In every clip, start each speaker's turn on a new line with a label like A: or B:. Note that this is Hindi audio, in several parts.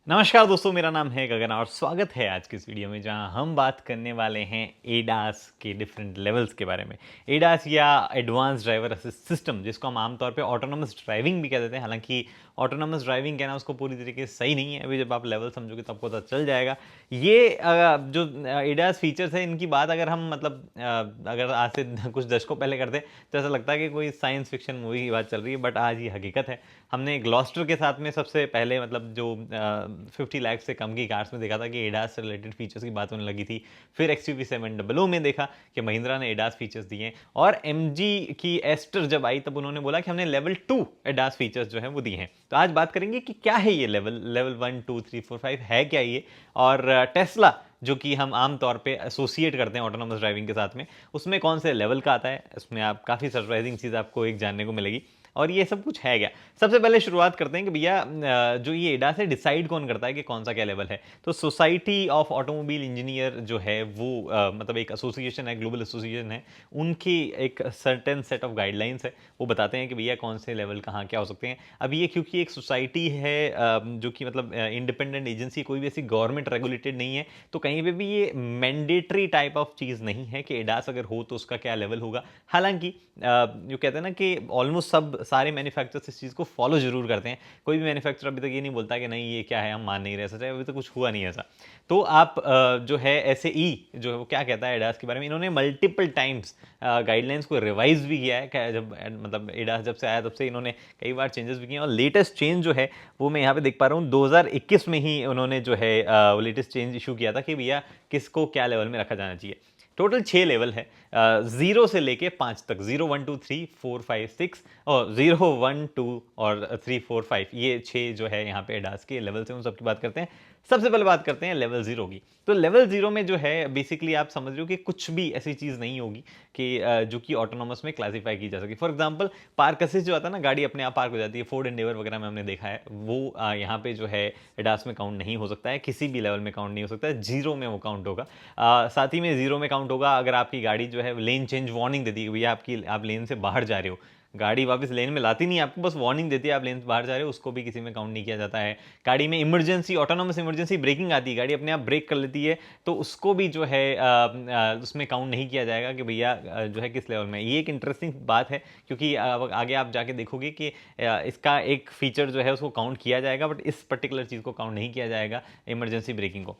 A: नमस्कार दोस्तों, मेरा नाम है गगन और स्वागत है आज की इस वीडियो में जहां हम बात करने वाले हैं एडास के डिफरेंट लेवल्स के बारे में। एडास या एडवांस ड्राइवर असिस्ट सिस्टम, जिसको हम आमतौर पे ऑटोनोमस ड्राइविंग भी कह देते हैं। हालांकि ऑटोनोमस ड्राइविंग कहना उसको पूरी तरीके से सही नहीं है, अभी जब आप लेवल समझोगे तो आपको पता चल जाएगा। ये जो एडास फीचर्स है इनकी बात अगर हम अगर आज से कुछ दशकों पहले करते तो ऐसा लगता है कि कोई साइंस फिक्शन मूवी की बात चल रही है, बट आज ये हकीकत है। हमने ग्लॉस्टर के साथ में सबसे पहले जो 50 लाख से कम की कार्स में देखा था कि एडास से रिलेटेड फीचर्स की बात होने लगी थी। फिर XUV700 में देखा कि महिंद्रा ने एडास फीचर्स दिए, और MG की एस्टर जब आई तब उन्होंने बोला कि हमने लेवल 2 एडास फीचर्स जो है वो दिए हैं। तो आज बात करेंगे कि क्या है ये लेवल 1 2 3 4 5 है क्या ये, और टेस्ला जो कि हम आम तौर पे एसोसिएट करते हैं ऑटोनोमस ड्राइविंग के साथ में, उसमें कौन से लेवल का आता है। इसमें आप काफ़ी सरप्राइजिंग चीज़ आपको एक जानने को मिलेगी, और ये सब कुछ है क्या। सबसे पहले शुरुआत करते हैं कि भैया जो ये एडास है डिसाइड कौन करता है कि कौन सा क्या लेवल है। तो सोसाइटी ऑफ ऑटोमोबाइल इंजीनियर जो है वो एक एसोसिएशन है, ग्लोबल एसोसिएशन है। उनकी एक सर्टेन सेट ऑफ गाइडलाइंस है, वो बताते हैं कि भैया कौन से लेवल कहाँ क्या हो सकते हैं। अब ये क्योंकि एक सोसाइटी है जो कि इंडिपेंडेंट एजेंसी, कोई भी ऐसी गवर्नमेंट रेगुलेटेड नहीं है, तो कहीं पे भी ये मैंडेटरी टाइप ऑफ चीज़ नहीं है कि एडास अगर हो तो उसका क्या लेवल होगा। हालांकि जो कहते हैं ना कि ऑलमोस्ट सारे मैन्युफैक्चरर्स इस चीज़ को फॉलो जरूर करते हैं। कोई भी मैन्युफैक्चरर अभी तक ये नहीं बोलता कि नहीं ये क्या है, हम मान नहीं रहे, सच है अभी तक कुछ हुआ नहीं है ऐसा। तो आप जो है SAE जो है वो क्या कहता है एडास के बारे में, इन्होंने मल्टीपल टाइम्स गाइडलाइंस को रिवाइज भी किया है। जब एडास जब से आया तब से इन्होंने कई बार चेंजेस भी किए, और लेटेस्ट चेंज जो है वो मैं यहाँ पे देख पा रहा हूँ 2021 में ही उन्होंने जो है वो लेटेस्ट चेंज इशू किया था कि भैया किसको क्या लेवल में रखा जाना चाहिए। टोटल 6 लेवल है, 0 से लेके 5 तक, 0 1 2 3 4 5 6, और 0 1 2 और 3 4 5, ये 6 जो है यहाँ पे एडास के लेवल से उन सबकी बात करते हैं। सबसे पहले बात करते हैं लेवल 0 की। तो लेवल 0 में जो है बेसिकली आप समझ रहे हो कि कुछ भी ऐसी चीज़ नहीं होगी कि जो कि ऑटोनोमस में क्लासीफाई की जा सके। फॉर एग्जांपल पार्क असिस्ट जो आता है ना, गाड़ी अपने आप पार्क हो जाती है, फोर्ड एंडेवर वगैरह में हमने देखा है, वो यहाँ पे जो है एडास में काउंट नहीं हो सकता है, किसी भी लेवल में काउंट नहीं हो सकता है। 0 में वो काउंट होगा। साथ ही में 0 में काउंट होगा अगर आपकी गाड़ी जो है लेन चेंज वार्निंग देती है, भैया आप लेन से बाहर जा रहे हो, गाड़ी वापस लेन में लाती नहीं है आपको, बस वार्निंग देती है आप लेन से बाहर जा रहे हो, उसको भी किसी में काउंट नहीं किया जाता है। गाड़ी में इमरजेंसी ऑटोनोमस इमरजेंसी ब्रेकिंग आती है, गाड़ी अपने आप ब्रेक कर लेती है, तो उसको भी जो है उसमें काउंट नहीं किया जाएगा कि भैया जो है किस लेवल में। ये एक इंटरेस्टिंग बात है, क्योंकि आगे आप जाके देखोगे कि इसका एक फीचर जो है उसको काउंट किया जाएगा, बट इस पर्टिकुलर चीज़ को काउंट नहीं किया जाएगा, इमरजेंसी ब्रेकिंग को।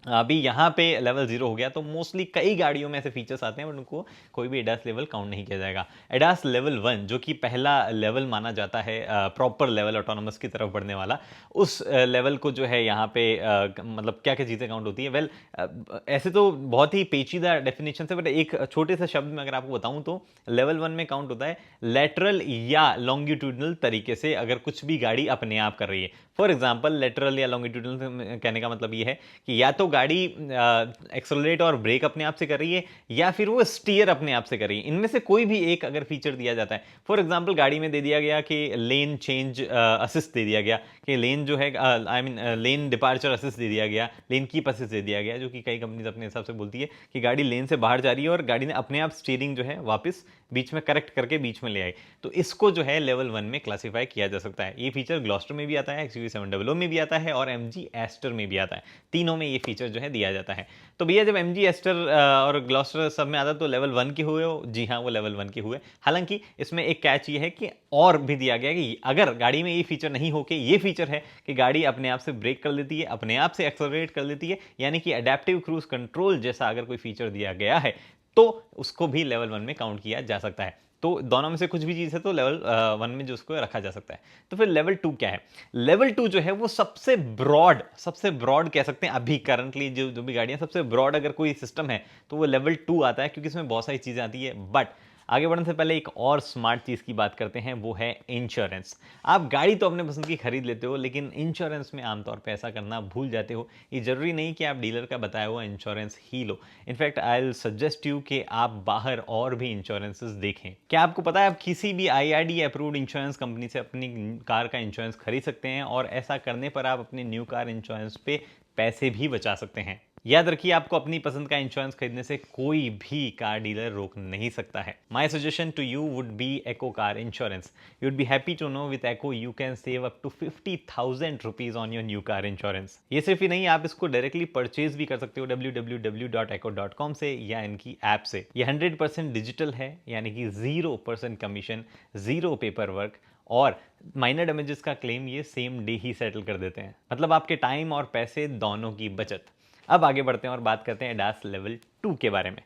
A: अभी यहाँ पे लेवल 0 हो गया, तो मोस्टली कई गाड़ियों में ऐसे फीचर्स आते हैं बट उनको कोई भी एडास लेवल काउंट नहीं किया जाएगा। एडास लेवल 1 जो कि पहला लेवल माना जाता है प्रॉपर लेवल ऑटोनोमस की तरफ बढ़ने वाला, उस लेवल को जो है यहाँ पे क्या क्या चीज़ें काउंट होती है। ऐसे तो बहुत ही पेचीदा डेफिनेशन है, बट एक छोटे से शब्द में अगर आपको बताऊँ तो लेवल 1 में काउंट होता है लेटरल या लॉन्गिट्यूडनल तरीके से अगर कुछ भी गाड़ी अपने आप कर रही है। फॉर एग्जाम्पल लेटरल या लॉन्गिट्यूडनल कहने का मतलब ये है कि या तो गाड़ी एक्सेलरेट और ब्रेक अपने आप से कर रही है, या फिर वो स्टीयर अपने आप से कर रही है। इनमें से कोई भी एक अगर फीचर दिया जाता है, फॉर एग्जांपल गाड़ी में दे दिया गया कि लेन चेंज असिस्ट दे दिया गया, कि लेन जो है लेन डिपार्चर असिस्ट दे दिया गया, लेन कीप असिस्ट दे दिया गया, जो कि कई कंपनीज अपने हिसाब से बोलती है कि गाड़ी लेन से बाहर जा रही है और गाड़ी ने अपने आप स्टीयरिंग जो है वापस बीच में करेक्ट करके बीच में ले आई, तो इसको जो है लेवल 1 में क्लासीफाई किया जा सकता है। ये फीचर ग्लॉस्टर में भी आता है, XUV700 में भी आता है, और MG एस्टर में भी आता है। तीनों में ये फीचर जो है दिया जाता है। तो भैया जब MG एस्टर और ग्लॉस्टर सब में आता तो लेवल 1 के हुए हो, जी हाँ वो लेवल 1 के हुए। हालांकि इसमें एक कैच ये है कि और भी दिया गया कि अगर गाड़ी में ये फीचर नहीं हो के ये फीचर है कि गाड़ी अपने आप से ब्रेक कर लेती है, अपने आप से एक्सेलरेट कर लेती है, यानी कि अडेप्टिव क्रूज कंट्रोल जैसा अगर कोई फीचर दिया गया है, तो उसको भी लेवल 1 में काउंट किया जा सकता है। तो दोनों में से कुछ भी चीज़ है तो लेवल 1 में जो उसको रखा जा सकता है। तो फिर लेवल 2 क्या है। लेवल 2 जो है वो सबसे ब्रॉड कह सकते हैं अभी करंटली जो भी गाड़ियां, सबसे ब्रॉड अगर कोई सिस्टम है तो वो लेवल 2 आता है, क्योंकि इसमें बहुत सारी चीज़ें आती है। बट आगे बढ़ने से पहले एक और स्मार्ट चीज़ की बात करते हैं, वो है इंश्योरेंस। आप गाड़ी तो अपने पसंद की खरीद लेते हो, लेकिन इंश्योरेंस में आमतौर पे ऐसा करना भूल जाते हो। ये जरूरी नहीं कि आप डीलर का बताया हुआ insurance he low. In fact I will suggest you कि आप बाहर और भी इंश्योरेंसेस देखें। क्या आपको पता है आप किसी भी IRD अप्रूव्ड इंश्योरेंस कंपनी से अपनी कार का इंश्योरेंस खरीद सकते हैं, और ऐसा करने पर आप अपनी न्यू कार इंश्योरेंस पे पैसे भी बचा सकते हैं। याद रखिए, आपको अपनी पसंद का इंश्योरेंस खरीदने से कोई भी कार डीलर रोक नहीं सकता है। My suggestion to you would be Acko car insurance. You would be happy to know with Acko you can save up to 50,000 rupees on your new car insurance. ये सिर्फ ही नहीं, आप इसको डायरेक्टली परचेज भी कर सकते हो www.eco.com से या इनकी ऐप से। ये 100% डिजिटल है, यानी कि 0% कमीशन, 0 पेपर वर्क, और माइनर डैमेजेस का क्लेम ये सेम डे ही सेटल कर देते हैं। मतलब आपके टाइम और पैसे दोनों की बचत। अब आगे बढ़ते हैं और बात करते हैं एडास लेवल 2 के बारे में।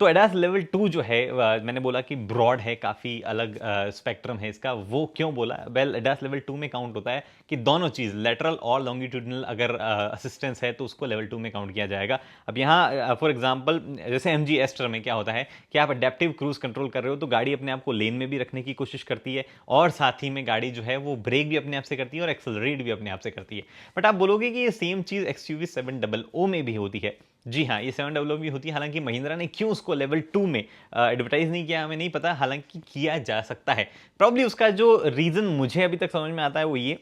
A: तो एडास लेवल 2 जो है, मैंने बोला कि ब्रॉड है, काफ़ी अलग स्पेक्ट्रम है इसका। वो क्यों बोला? वेल, एडास लेवल 2 में काउंट होता है कि दोनों चीज़, लेटरल और लॉन्गिट्यूडनल अगर असिस्टेंस है तो उसको लेवल 2 में काउंट किया जाएगा। अब यहाँ फॉर एग्जांपल जैसे MG एस्टर में क्या होता है कि आप अडेप्टिव क्रूज कंट्रोल कर रहे हो तो गाड़ी अपने आप को लेन में भी रखने की कोशिश करती है, और साथ ही में गाड़ी जो है वो ब्रेक भी अपने आप से करती है और एक्सेलरेट भी अपने आप से करती है। बट आप बोलोगे कि ये सेम चीज़ XUV 700 में भी होती है। जी हाँ, ये 700 भी होती है। हालांकि महिंद्रा ने क्यों उसको लेवल 2 में एडवर्टाइज नहीं किया हमें नहीं पता, हालांकि किया जा सकता है। प्रॉब्ली उसका जो रीज़न मुझे अभी तक समझ में आता है वो ये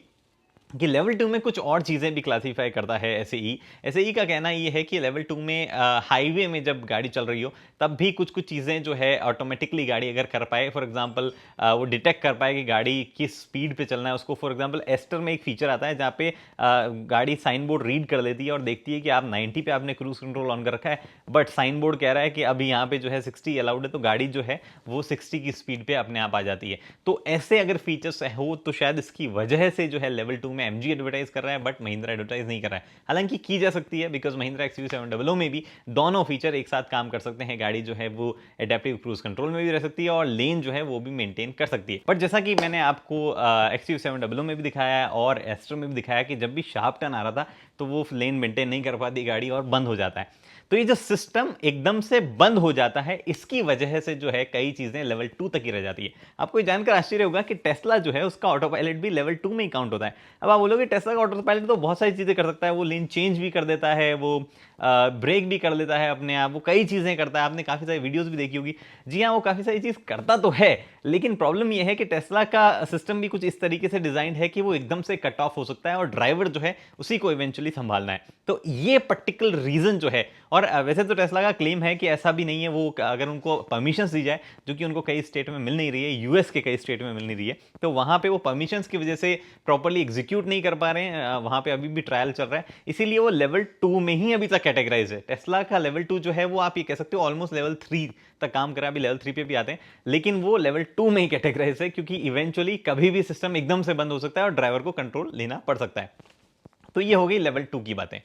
A: कि लेवल 2 में कुछ और चीज़ें भी क्लासीफाई करता है एसएई का कहना ये है कि लेवल 2 में हाईवे में जब गाड़ी चल रही हो तब भी कुछ कुछ चीज़ें जो है ऑटोमेटिकली गाड़ी अगर कर पाए, फॉर एग्जांपल वो डिटेक्ट कर पाए कि गाड़ी किस स्पीड पे चलना है उसको। फॉर एग्जांपल एस्टर में एक फीचर आता है जहाँ पे गाड़ी साइन बोर्ड रीड कर लेती है और देखती है कि आप 90 पे आपने क्रूज कंट्रोल ऑन कर रखा है, बट साइन बोर्ड कह रहा है कि अभी यहाँ पे जो है 60 अलाउड है, तो गाड़ी जो है वो 60 की स्पीड पे अपने आप आ जाती है। तो ऐसे अगर फीचर्स हो तो शायद इसकी वजह से जो है लेवल 2 में MG एडवर्टाइज कर रहा है बट महिंद्रा एडवर्टाइज नहीं कर रहा है। हालांकि की जा सकती है, बिकॉज महिंद्रा XUV 700 में भी दोनों फीचर एक साथ काम कर सकते हैं। गाड़ी जो है वो एडेप्टिव क्रूज कंट्रोल में भी रह सकती है और लेन जो है वो भी मेंटेन कर सकती है। बट जैसा कि मैंने आपको XUV 700 में भी दिखाया है और एस्टर में भी दिखाया कि जब भी शार्प टर्न आ रहा था तो वो लेन मेंटेन नहीं कर पाती गाड़ी और बंद हो जाता है। तो ये जो सिस्टम एकदम से बंद हो जाता है, इसकी वजह से जो है कई चीजें लेवल 2 तक ही रह जाती है। आपको ये जानकर आश्चर्य होगा कि टेस्ला जो है उसका ऑटो पायलट भी लेवल 2 में ही काउंट होता है। अब आप बोलोगे टेस्ला का ऑटो पायलट तो बहुत सारी चीजें कर सकता है, वो लेन चेंज भी कर देता है, वो ब्रेक भी कर लेता है अपने आप, वो कई चीजें करता है। आपने काफी सारी वीडियोस भी देखी होगी। जी हाँ, वो काफी सारी चीज करता तो है, लेकिन प्रॉब्लम यह है कि टेस्ला का सिस्टम भी कुछ इस तरीके से डिजाइन है कि वो एकदम से कट ऑफ हो सकता है और ड्राइवर जो है उसी को इवेंचुअली संभालना है। तो ये पर्टिकुलर रीजन जो है, और वैसे तो टेस्ला का क्लेम है कि ऐसा भी नहीं है, वो अगर उनको परमिशन दी जाए, जो कि उनको कई स्टेट में मिल नहीं रही है, यूएस के कई स्टेट में मिल नहीं रही है, तो वहां पे वो परमिशंस की वजह से प्रॉपर्ली एग्जीक्यूट नहीं कर पा रहे हैं। वहां पे अभी भी ट्रायल चल रहा है, इसीलिए वो लेवल 2 में ही अभी तक कैटेगराइज है। टेस्ला का लेवल 2 जो है वो आप ये कह सकते हो ऑलमोस्ट लेवल 3 तक काम कर रहा है, अभी लेवल 3 पे भी आते हैं, लेकिन वो लेवल 2 में ही कैटेगराइज है, क्योंकि इवेंचुअली कभी भी सिस्टम एकदम से बंद हो सकता है और ड्राइवर को कंट्रोल लेना पड़ सकता है। तो ये हो गई लेवल 2 की बातें।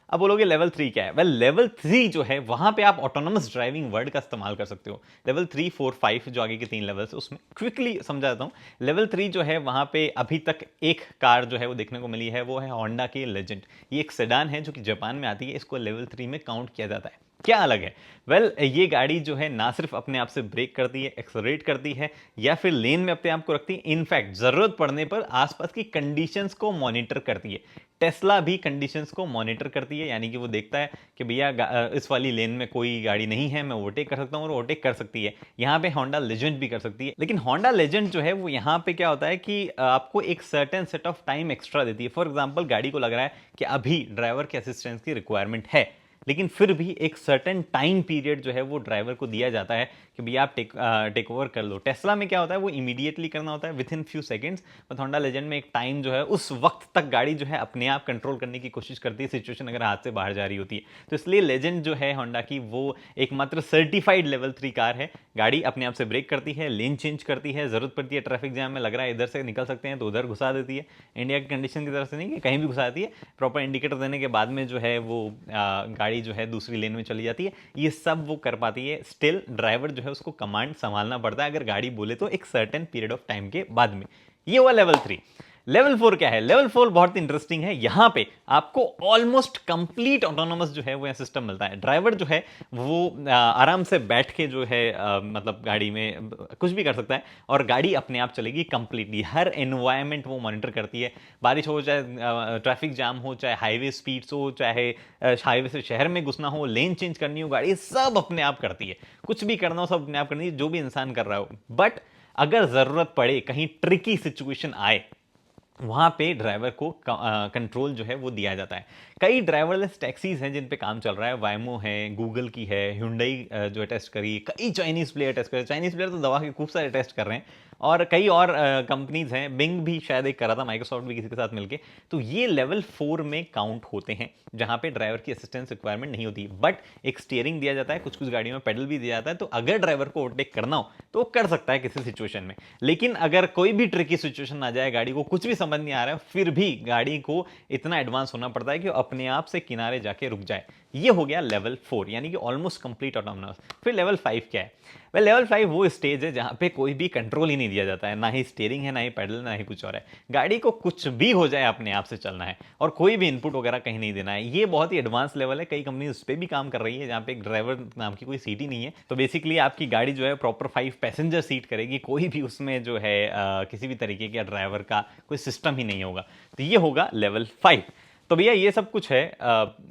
A: अब बोलोगे लेवल 3 क्या है? वेल, लेवल 3 जो है वहां पे आप ऑटोनोमस ड्राइविंग वर्ड का इस्तेमाल कर सकते हो। लेवल 3, 4, 5 जो आगे के 3 लेवल्स है उसमें क्विकली समझाता हूं। लेवल 3 जो है वहां पे अभी तक एक कार जो है वो देखने को मिली है, वो है होंडा की लेजेंड। ये एक सेडान है जो कि जापान में आती है, इसको लेवल 3 में काउंट किया जाता है। क्या अलग है? वेल, ये गाड़ी जो है ना सिर्फ अपने आप से ब्रेक करती है, एक्सेलरेट करती है या फिर लेन में अपने आप को रखती है, इनफैक्ट जरूरत पड़ने पर आसपास की कंडीशंस को मॉनिटर करती है। टेस्ला भी कंडीशंस को मॉनिटर करती है, यानी कि वो देखता है कि भैया इस वाली लेन में कोई गाड़ी नहीं है, मैं ओवरटेक कर सकता हूँ, और ओवरटेक कर सकती है। यहाँ पे होंडा लेजेंड भी कर सकती है, लेकिन होंडा लेजेंड जो है वो यहाँ पे क्या होता है कि आपको एक certain set of time extra देती है। फॉर एग्जाम्पल, गाड़ी को लग रहा है कि अभी ड्राइवर के असिस्टेंस की रिक्वायरमेंट है, लेकिन फिर भी एक सर्टेन टाइम पीरियड जो है वो ड्राइवर को दिया जाता है कि भैया आप टेक ओवर कर लो। टेस्ला में क्या होता है, वो इमीडिएटली करना होता है with in few seconds, but Honda legend में एक टाइम जो है उस वक्त तक गाड़ी जो है अपने आप कंट्रोल करने की कोशिश करती है, सिचुएशन अगर हाथ से बाहर जा रही होती है। तो इसलिए लेजेंड जो है होंडा की, वो एकमात्र सर्टिफाइड लेवल 3 कार है। गाड़ी अपने आप से ब्रेक करती है, लेन चेंज करती है, जरूरत पड़ती है ट्रैफिक जैम में लग रहा है इधर से निकल सकते हैं तो उधर घुसा देती है। इंडिया की कंडीशन की तरफ से नहीं कि कहीं भी घुसा देती है, प्रॉपर इंडिकेटर देने के बाद में जो है वो गाड़ी जो है दूसरी लेन में चली जाती है। ये सब वो कर पाती है। स्टिल ड्राइवर जो है उसको कमांड संभालना पड़ता है, अगर गाड़ी बोले तो एक सर्टेन पीरियड ऑफ टाइम के बाद में। ये हुआ लेवल 3। लेवल 4 क्या है? लेवल 4 बहुत इंटरेस्टिंग है। यहां पे आपको ऑलमोस्ट कंप्लीट ऑटोनोमस जो है वो यह सिस्टम मिलता है। ड्राइवर जो है वो आराम से बैठ के जो है मतलब गाड़ी में कुछ भी कर सकता है और गाड़ी अपने आप चलेगी कंप्लीटली। हर एनवायरमेंट वो मॉनिटर करती है, बारिश हो चाहे ट्रैफिक जाम हो, चाहे हाईवे स्पीड्स हो, चाहे हाईवे से शहर में घुसना हो, लेन चेंज करनी हो, गाड़ी सब अपने आप करती है। कुछ भी करना हो सब अपने आप करनी है, जो भी इंसान कर रहा हो। बट अगर जरूरत पड़े, कहीं ट्रिकी सिचुएशन आए, वहाँ पे ड्राइवर को कंट्रोल जो है वो दिया जाता है। कई ड्राइवरलेस टैक्सीज हैं जिन पे काम चल रहा है, वायमो है, गूगल की है, Hyundai जो है टेस्ट करी, कई चाइनीज़ प्लेयर टेस्ट कर रहे हैं। चाइनीज़ प्लेयर तो दबा के खूब सारे टेस्ट कर रहे हैं, और कई और कंपनीज हैं, बिंग भी शायद एक कर रहा था, माइक्रोसॉफ्ट भी किसी के साथ मिलके। तो ये लेवल 4 में काउंट होते हैं, जहाँ पे ड्राइवर की असिस्टेंस रिक्वायरमेंट नहीं होती, बट एक स्टीयरिंग दिया जाता है, कुछ कुछ गाड़ियों में पेडल भी दिया जाता है, तो अगर ड्राइवर को ओवरटेक करना हो तो वो कर सकता है किसी सिचुएशन में। लेकिन अगर कोई भी ट्रिकी सिचुएशन आ जाए, गाड़ी को कुछ भी समझ नहीं आ रहा है, फिर भी गाड़ी को इतना एडवांस होना पड़ता है कि वो अपने आप से किनारे जाके रुक जाए। ये हो गया लेवल 4, यानी कि ऑलमोस्ट कंप्लीट ऑटोनॉमस। फिर लेवल 5 क्या है? लेवल 5 वो स्टेज है जहां पे कोई भी कंट्रोल ही नहीं दिया जाता है, ना ही स्टीयरिंग है, ना ही पैडल, ना ही कुछ और है। गाड़ी को कुछ भी हो जाए अपने आप से चलना है, और कोई भी इनपुट वगैरह कहीं नहीं देना है। ये बहुत ही एडवांस लेवल है, कई कंपनी उस पर भी काम कर रही है, जहाँ पे एक ड्राइवर नाम की कोई सीट ही नहीं है। तो बेसिकली आपकी गाड़ी जो है प्रॉपर 5 पैसेंजर सीट करेगी, कोई भी उसमें जो है किसी भी तरीके का ड्राइवर का कोई सिस्टम ही नहीं होगा। तो ये होगा लेवल 5। तो भैया ये सब कुछ है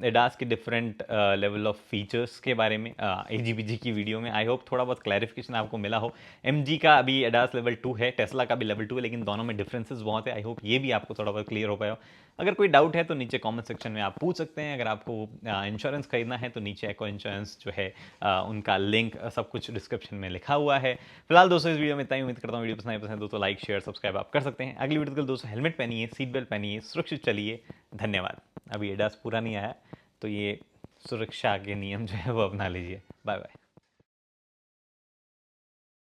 A: एडास के डिफरेंट लेवल ऑफ फीचर्स के बारे में एजीबीजी की वीडियो में। आई होप थोड़ा बहुत क्लैरिफिकेशन आपको मिला हो। एमजी का अभी एडास लेवल 2 है, टेस्ला का भी लेवल 2 है, लेकिन दोनों में डिफरेंसेस बहुत है। आई होप ये भी आपको थोड़ा बहुत क्लियर हो पाया हो। अगर कोई डाउट है तो नीचे कमेंट सेक्शन में आप पूछ सकते हैं। अगर आपको इंश्योरेंस खरीदना है तो नीचे एको इंश्योरेंस जो है उनका लिंक सब कुछ डिस्क्रिप्शन में लिखा हुआ है। फिलहाल दोस्तों इस वीडियो में इतना ही। उम्मीद करता हूँ वीडियो पसंद है तो लाइक शेयर सब्सक्राइब आप कर सकते हैं। अगली वीडियो तक दोस्तों हेलमेट पहनिए, सीट बेल्ट पहनिए, सुरक्षित चलिए। धन्यवाद। अभी एडास पूरा नहीं आया तो ये सुरक्षा के नियम जो है वो अपना लीजिए। Bye bye.